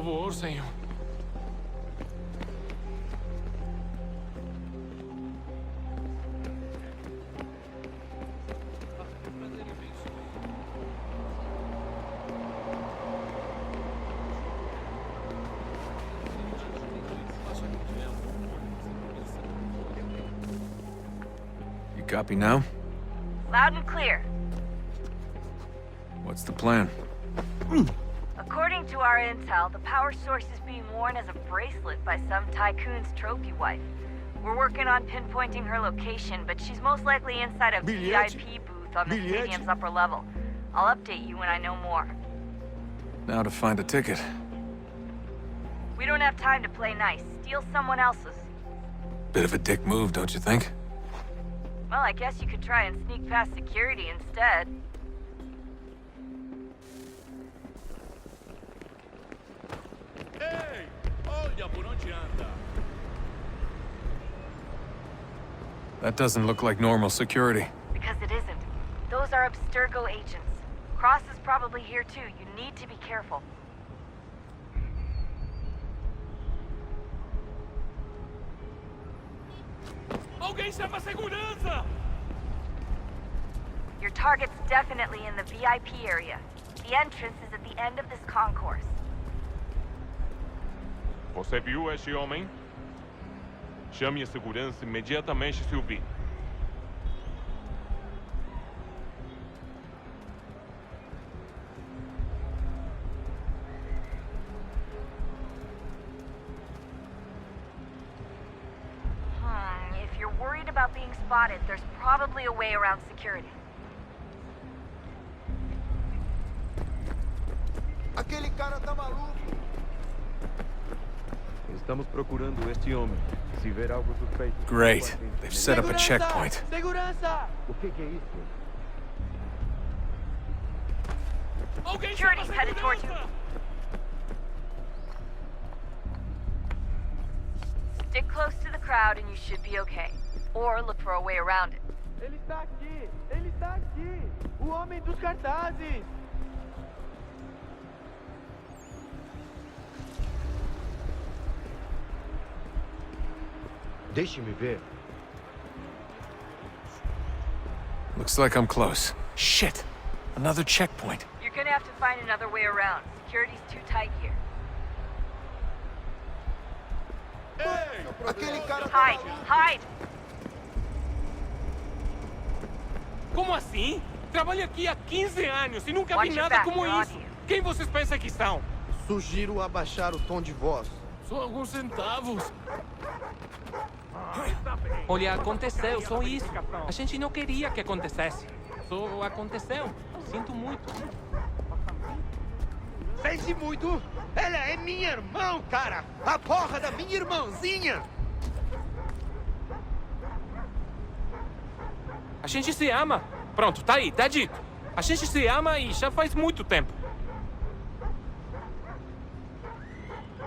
favor, senhor. You copy now? Loud and clear. What's the plan? According to our intel, the power source is being worn as a bracelet by some tycoon's trophy wife. We're working on pinpointing her location, but she's most likely inside a VIP booth on the stadium's upper level. I'll update you when I know more. Now to find a ticket. We don't have time to play nice. Steal someone else's. Bit of a dick move, don't you think? Well, I guess you could try and sneak past security instead. Hey! Olha por onde anda. That doesn't look like normal security. Because it isn't. Those are Abstergo agents. Cross is probably here too. You need to be careful. Alguém chama a segurança! Your target's definitely in the VIP area. The entrance is at the end of this concourse. Você viu este homem? Chame a segurança imediatamente se o vir. If you're worried about being spotted, there's probably a way around security. Aquele cara tá maluco. Estamos procurando este homem. Se ver algo suspeito... Great. They've set up a checkpoint. Segurança! O que é isso? Alguém chama a Security's headed towards you. segurança! Stick close to the crowd and you should be okay. Or look for a way around it. Ele está aqui! Ele está aqui! O homem dos cartazes! Deixe-me ver. Looks like I'm close. Shit! Another checkpoint. You're gonna have to find another way around. Security's too tight here. Aquele cara tá Hide! maluco! Hide! Como assim? Trabalho aqui há 15 anos e nunca Watch vi your nada back, como they're on isso. you. Quem vocês pensam que são? Sugiro abaixar o tom de voz. Só alguns centavos. Olha, aconteceu, só isso. A gente não queria que acontecesse. Só aconteceu. Sinto muito. Pense muito! Ela é minha irmã, cara! A porra da minha irmãzinha! A gente se ama. Pronto, tá aí, tá dito. A gente se ama e já faz muito tempo.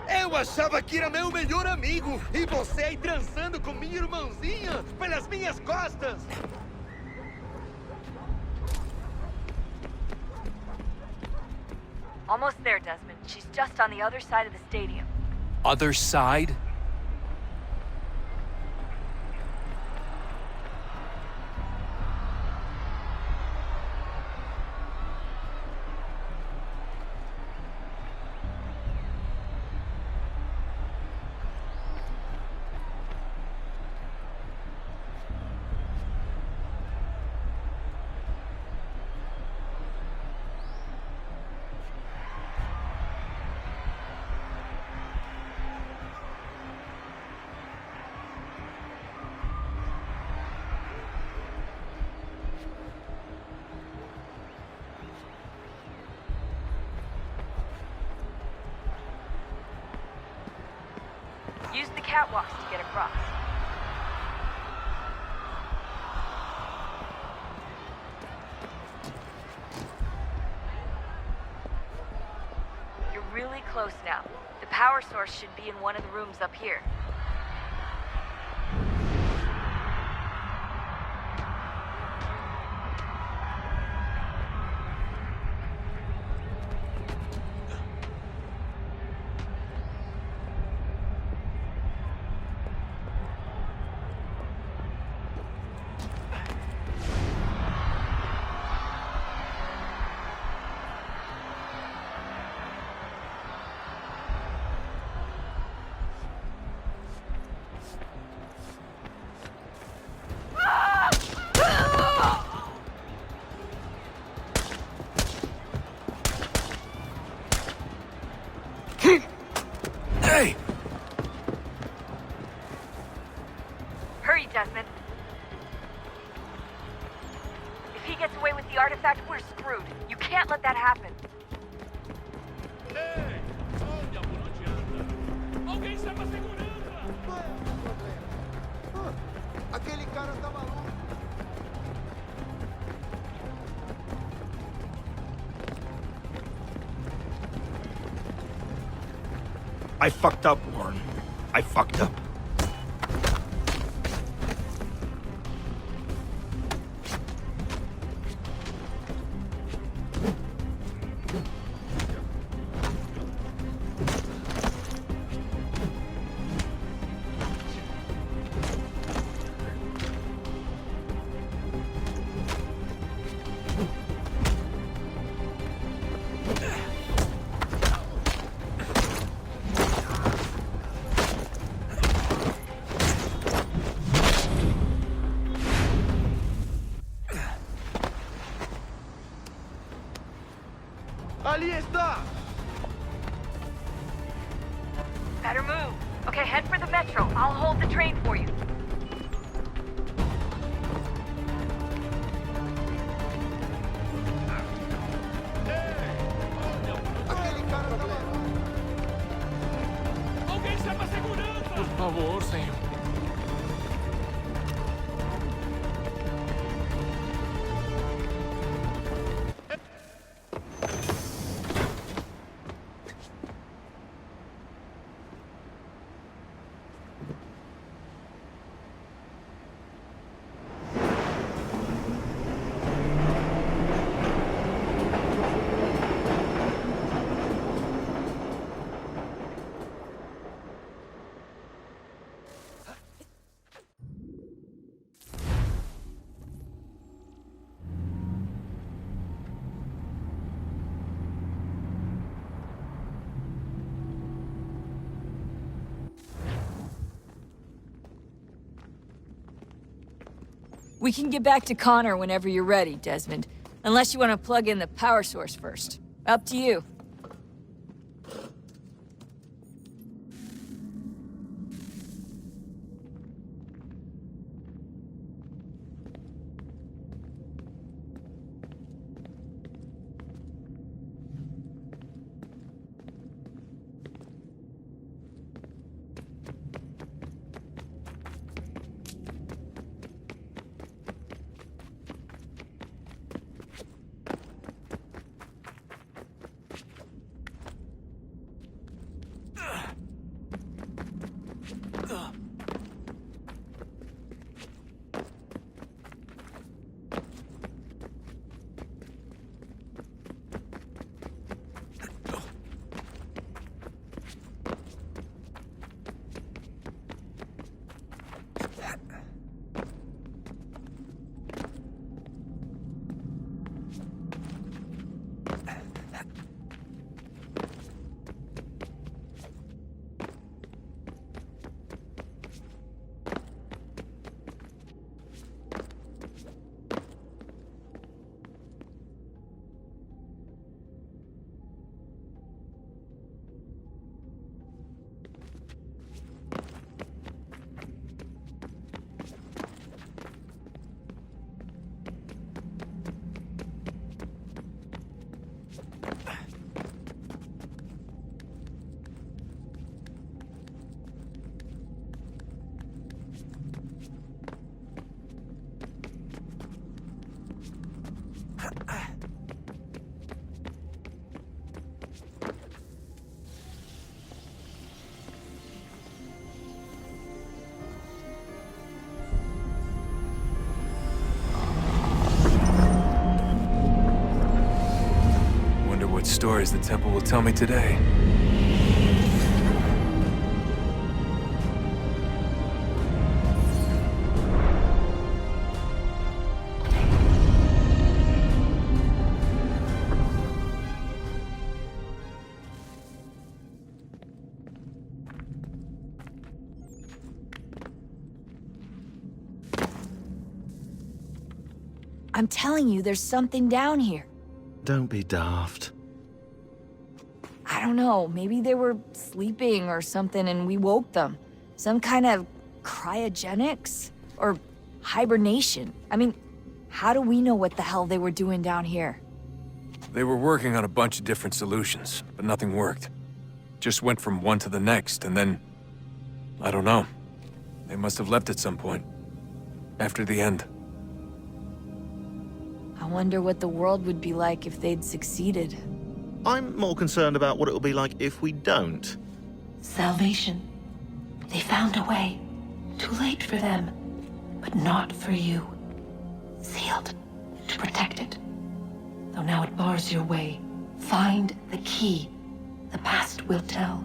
Eu achava que era meu melhor amigo! E você aí transando com minha irmãzinha pelas minhas costas! Almost there, Desmond. She's just on the other side of the stadium. Other side? Use the catwalks to get across. You're really close now. The power source should be in one of the rooms up here. Hey! Hurry, Desmond. If he gets away with the artifact, we're screwed. You can't let that happen. Ei! Olha por onde anda! Alguém chama a segurança! Qual é o problema? Aquele cara tá maluco. I fucked up, Warren. I fucked up. Ali está! Better move. Okay, head for the metro. I'll hold the train for you. Aquele cara tá maluco. Alguém chama a segurança! Por favor, senhor. We can get back to Connor whenever you're ready, Desmond. Unless you want to plug in the power source first. Up to you. Stories the temple will tell me today. I'm telling you, there's something down here. Don't be daft. I don't know, maybe they were sleeping or something and we woke them. Some kind of cryogenics? Or hibernation? I mean, how do we know what the hell they were doing down here? They were working on a bunch of different solutions, but nothing worked. Just went from one to the next, and then... I don't know. They must have left at some point. After the end. I wonder what the world would be like if they'd succeeded. I'm more concerned about what it'll be like if we don't. Salvation. They found a way. Too late for them, but not for you. Sealed to protect it. Though now it bars your way. Find the key. The past will tell.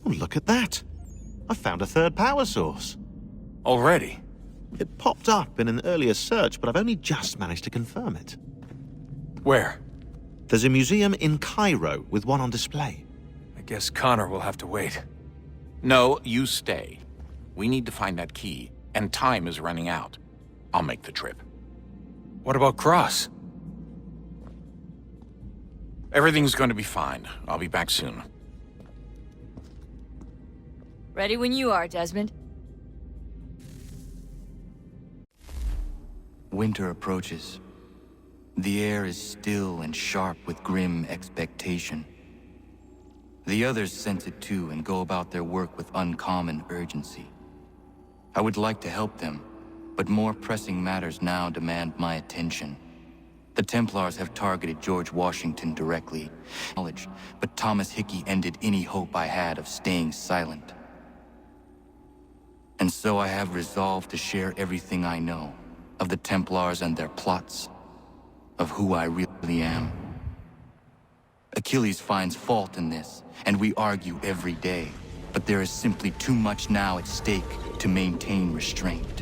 Oh, look at that. I found a third power source. Already? It popped up in an earlier search, but I've only just managed to confirm it. Where? There's a museum in Cairo with one on display. I guess Connor will have to wait. No, you stay. We need to find that key, and time is running out. I'll make the trip. What about Cross? Everything's going to be fine. I'll be back soon. Ready when you are, Desmond. Winter approaches. The air is still and sharp with grim expectation. The others sense it too and go about their work with uncommon urgency. I would like to help them, but more pressing matters now demand my attention. The Templars have targeted George Washington directly, but Thomas Hickey ended any hope I had of staying silent. And so I have resolved to share everything I know of the Templars and their plots, of who I really am. Achilles finds fault in this, and we argue every day, but there is simply too much now at stake to maintain restraint.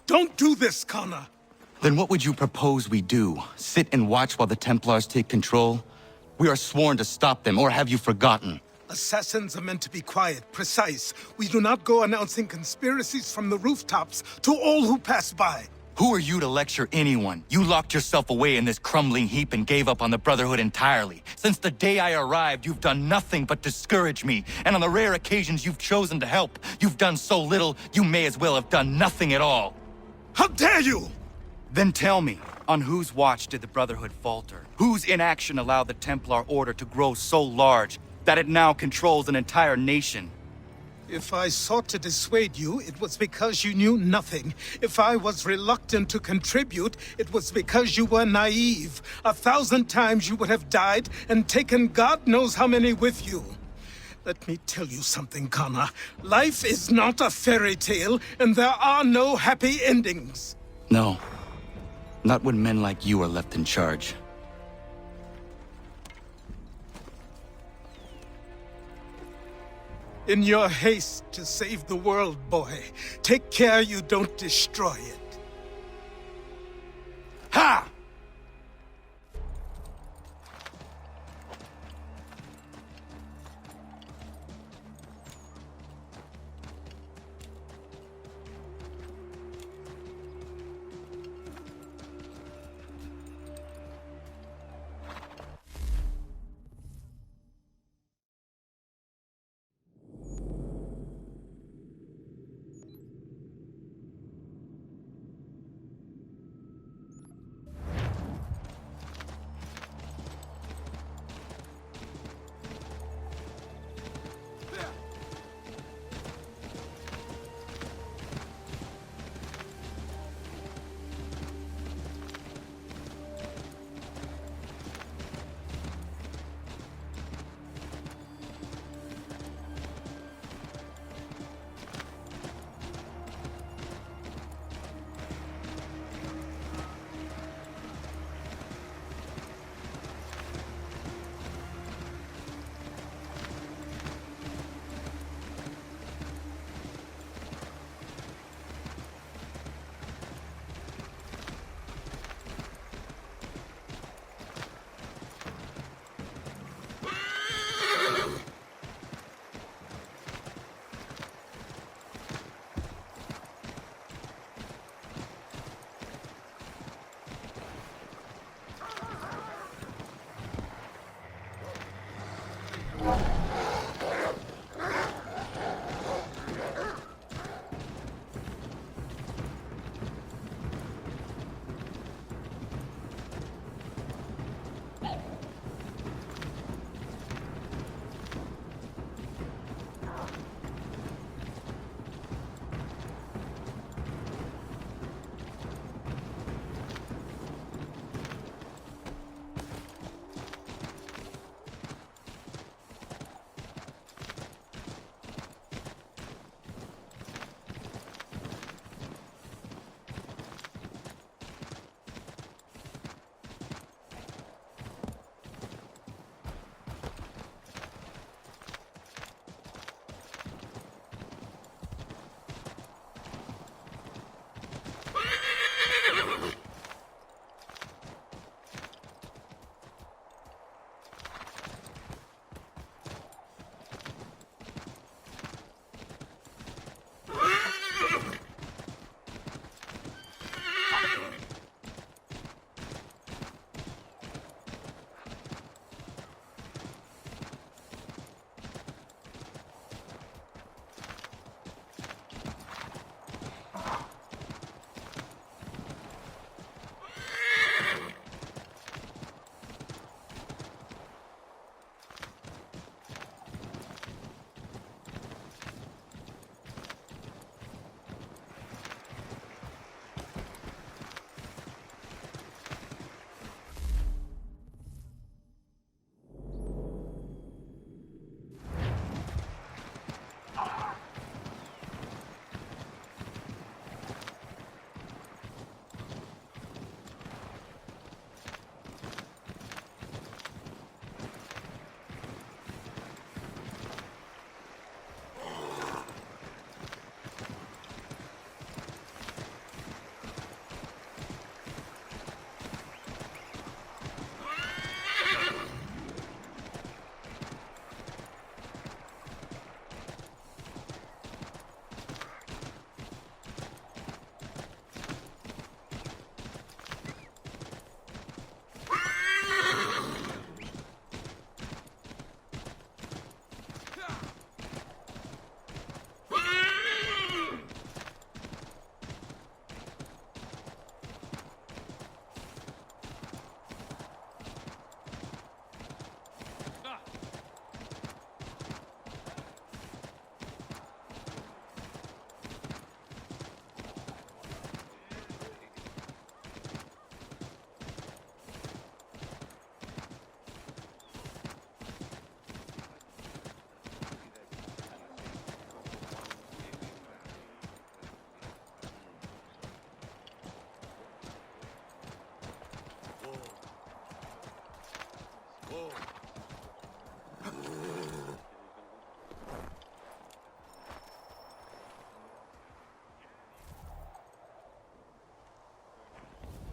Don't do this, Connor! Then what would you propose we do? Sit and watch while the Templars take control? We are sworn to stop them, or have you forgotten? Assassins are meant to be quiet, precise. We do not go announcing conspiracies from the rooftops to all who pass by. Who are you to lecture anyone? You locked yourself away in this crumbling heap and gave up on the Brotherhood entirely. Since the day I arrived, you've done nothing but discourage me. And on the rare occasions you've chosen to help, you've done so little, you may as well have done nothing at all. How dare you! Then tell me, on whose watch did the Brotherhood falter? Whose inaction allowed the Templar Order to grow so large that it now controls an entire nation? If I sought to dissuade you, it was because you knew nothing. If I was reluctant to contribute, it was because you were naive. 1,000 times you would have died and taken God knows how many with you. Let me tell you something, Connor. Life is not a fairy tale, and there are no happy endings. No. Not when men like you are left in charge. In your haste to save the world, boy, take care you don't destroy it. Ha!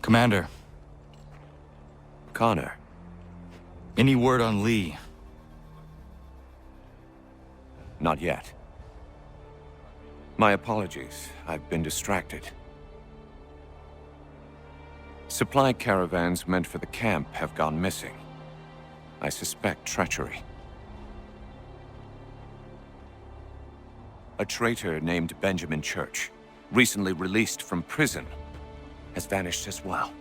Commander, Connor. any word on Lee? Not yet. My apologies. I've been distracted. Supply caravans meant for the camp have gone missing. I suspect treachery. A traitor named Benjamin Church, recently released from prison, has vanished as well.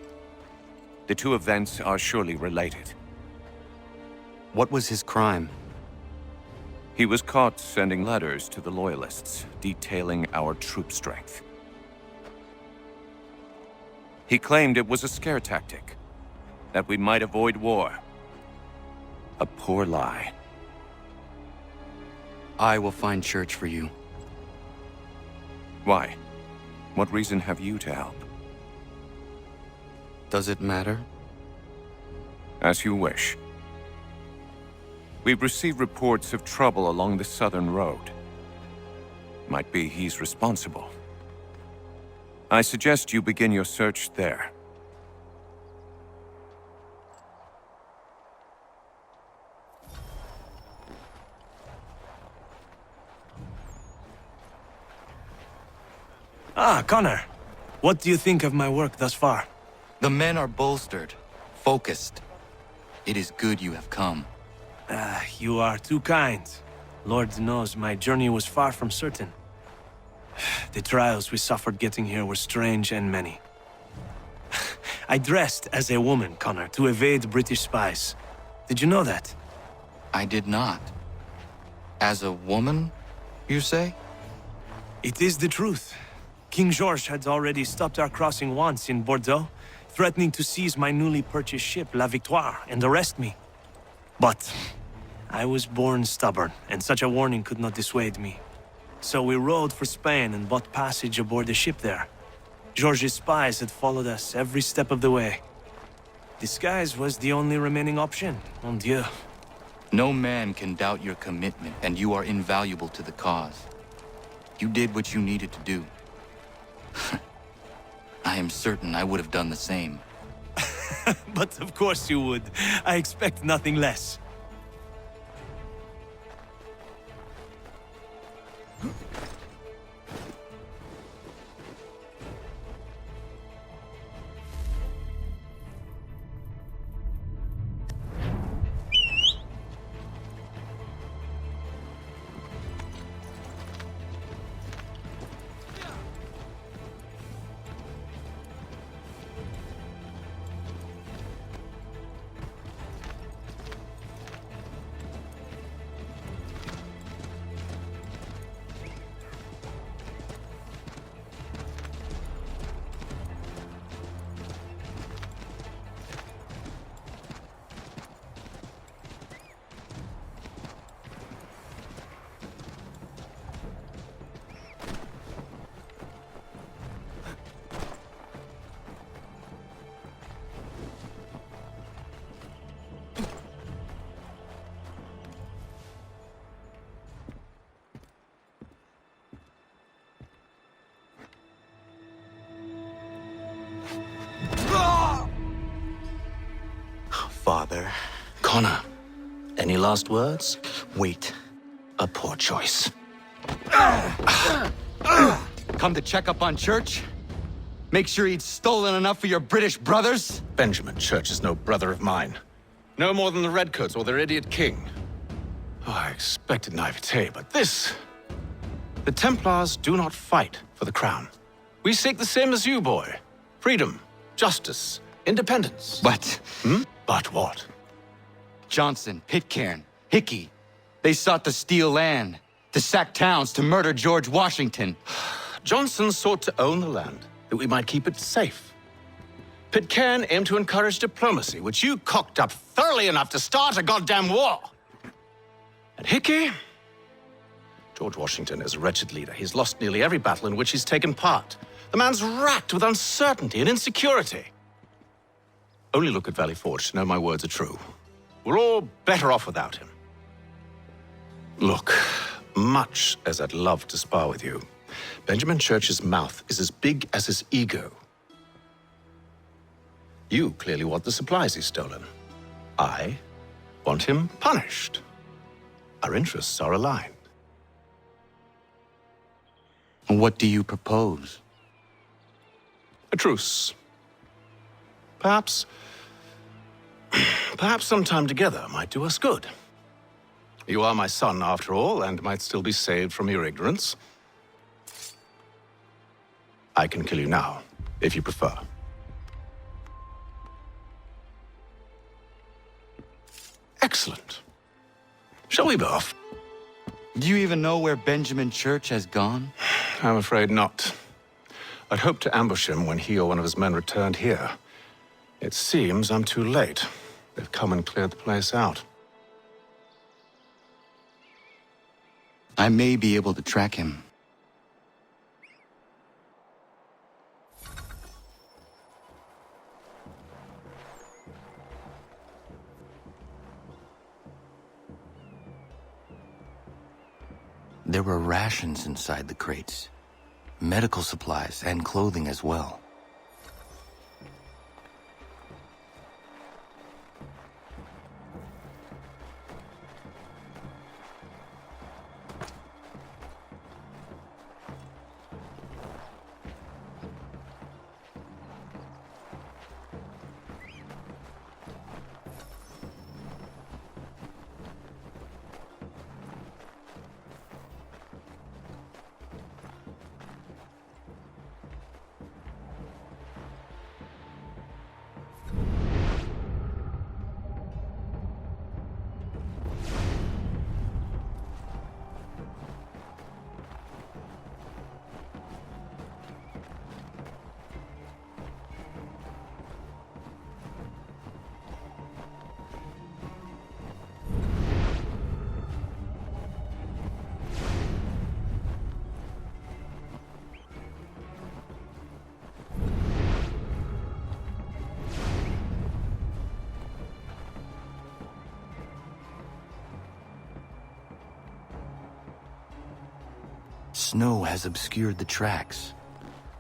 The two events are surely related. What was his crime? He was caught sending letters to the Loyalists, detailing our troop strength. He claimed it was a scare tactic, that we might avoid war. A poor lie. I will find Church for you. Why? What reason have you to help? Does it matter? As you wish. We've received reports of trouble along the southern road. Might be he's responsible. I suggest you begin your search there. Ah, Connor. What do you think of my work thus far? The men are bolstered, focused. It is good you have come. You are too kind. Lord knows my journey was far from certain. The trials we suffered getting here were strange and many. I dressed as a woman, Connor, to evade British spies. Did you know that? I did not. As a woman, you say? It is the truth. King George had already stopped our crossing once in Bordeaux, threatening to seize my newly purchased ship, La Victoire, and arrest me. But I was born stubborn, and such a warning could not dissuade me. So we rode for Spain and bought passage aboard the ship there. George's spies had followed us every step of the way. Disguise was the only remaining option, mon Dieu. No man can doubt your commitment, and you are invaluable to the cause. You did what you needed to do. I am certain I would have done the same. But of course you would. I expect nothing less. Father. Connor, any last words? Wait. A poor choice. Come to check up on Church? Make sure he'd stolen enough for your British brothers? Benjamin Church is no brother of mine. No more than the Redcoats or their idiot king. Oh, I expected naivete, but this... The Templars do not fight for the crown. We seek the same as you, boy. Freedom, justice, independence. But... But what? Johnson, Pitcairn, Hickey, they sought to steal land, to sack towns, to murder George Washington. Johnson sought to own the land, that we might keep it safe. Pitcairn aimed to encourage diplomacy, which you cocked up thoroughly enough to start a goddamn war. And Hickey? George Washington is a wretched leader. He's lost nearly every battle in which he's taken part. The man's racked with uncertainty and insecurity. Only look at Valley Forge to know my words are true. We're all better off without him. Look, much as I'd love to spar with you, Benjamin Church's mouth is as big as his ego. You clearly want the supplies he's stolen. I want him punished. Our interests are aligned. What do you propose? A truce. Perhaps some time together might do us good. You are my son, after all, and might still be saved from your ignorance. I can kill you now, if you prefer. Excellent. Shall we be off? Do you even know where Benjamin Church has gone? I'm afraid not. I'd hoped to ambush him when he or one of his men returned here. It seems I'm too late. They've come and cleared the place out. I may be able to track him. There were rations inside the crates. Medical supplies and clothing as well. Snow has obscured the tracks,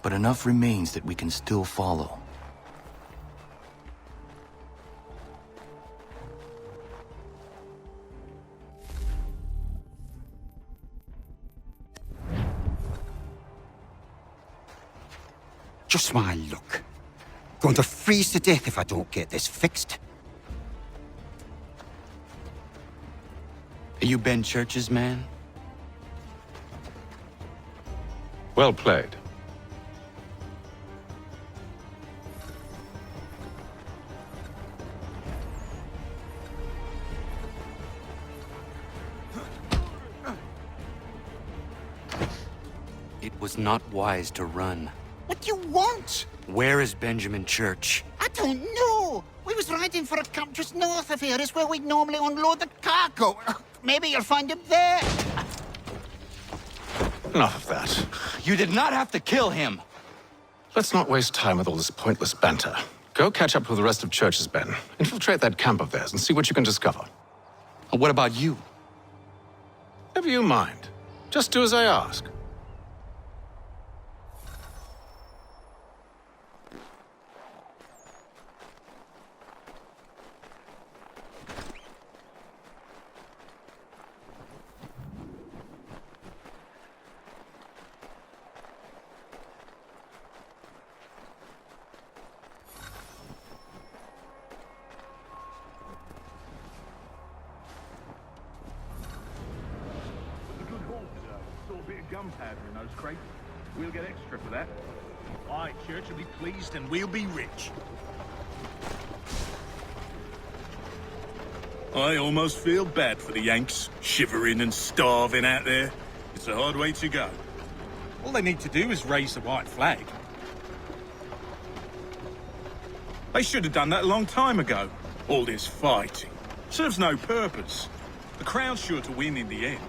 but enough remains that we can still follow. Just my luck. Going to freeze to death if I don't get this fixed. Are you Ben Church's man? Well played. It was not wise to run. What do you want? Where is Benjamin Church? I don't know. We was riding for a camp just north of here. Is where we'd normally unload the cargo. Maybe you'll find him there. Enough of that. You did not have to kill him! Let's not waste time with all this pointless banter. Go catch up with the rest of Church's men. Infiltrate that camp of theirs and see what you can discover. And what about you? Never you mind. Just do as I ask. Gunpowder in those crates. We'll get extra for that. Aye, Church will be pleased and we'll be rich. I almost feel bad for the Yanks, shivering and starving out there. It's a hard way to go. All they need to do is raise the white flag. They should have done that a long time ago. All this fighting serves no purpose. The Crown's sure to win in the end.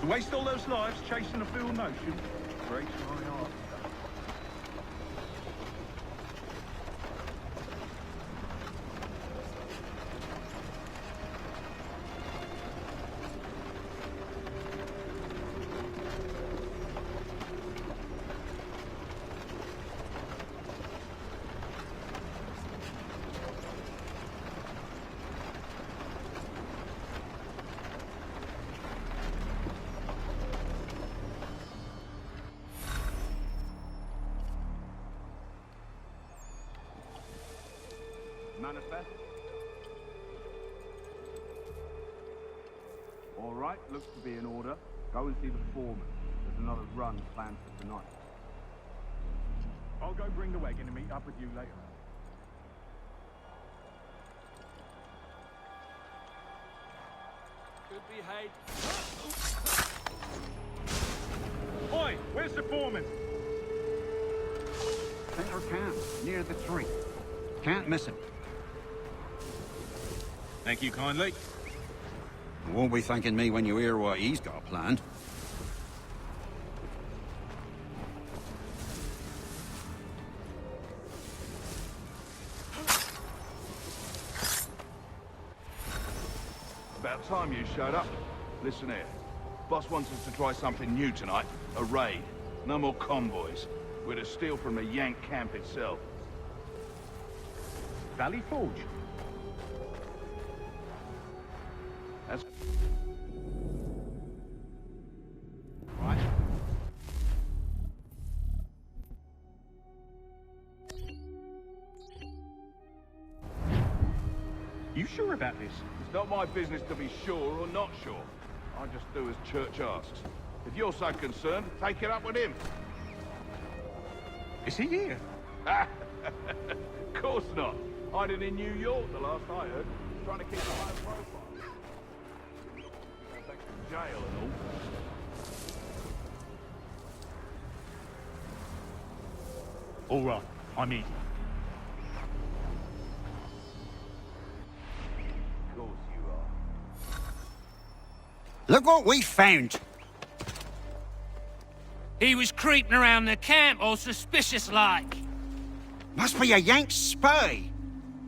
To waste all those lives chasing a fool notion breaks my heart. Manifest? All right, looks to be in order. Go and see the foreman. There's another run planned for tonight. I'll go bring the wagon and meet up with you later. Could be hate. Oi, where's the foreman? Center camp, near the tree. Can't miss him. Thank you kindly. You won't be thanking me when you hear what he's got planned. About time you showed up. Listen here. Boss wants us to try something new tonight. A raid. No more convoys. We're to steal from the Yank camp itself. Valley Forge? That's... right. You sure about this? It's not my business to be sure or not sure. I just do as Church asks. If you're so concerned, take it up with him. Is he here? Of course not. Hiding in New York, the last I heard. Trying to keep a low profile. Thanks to jail and all. All right, I'm in. Of course you are. Look what we found! He was creeping around the camp all suspicious-like. Must be a Yank spy.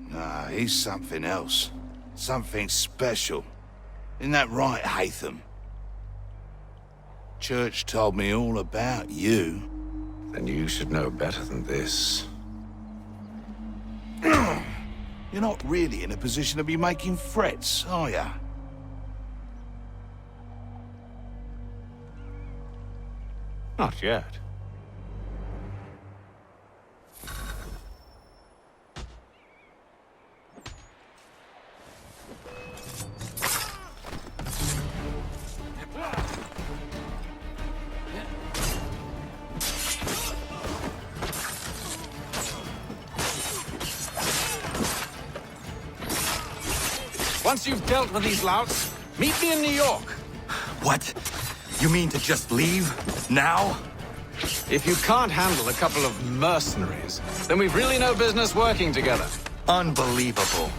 Nah, he's something else. Something special. Isn't that right, Hatham? Church told me all about you. Then you should know better than this. You're not really in a position to be making threats, are ya? Not yet. Once you've dealt with these louts, meet me in New York. What? You mean to just leave? Now? If you can't handle a couple of mercenaries, then we've really no business working together. Unbelievable.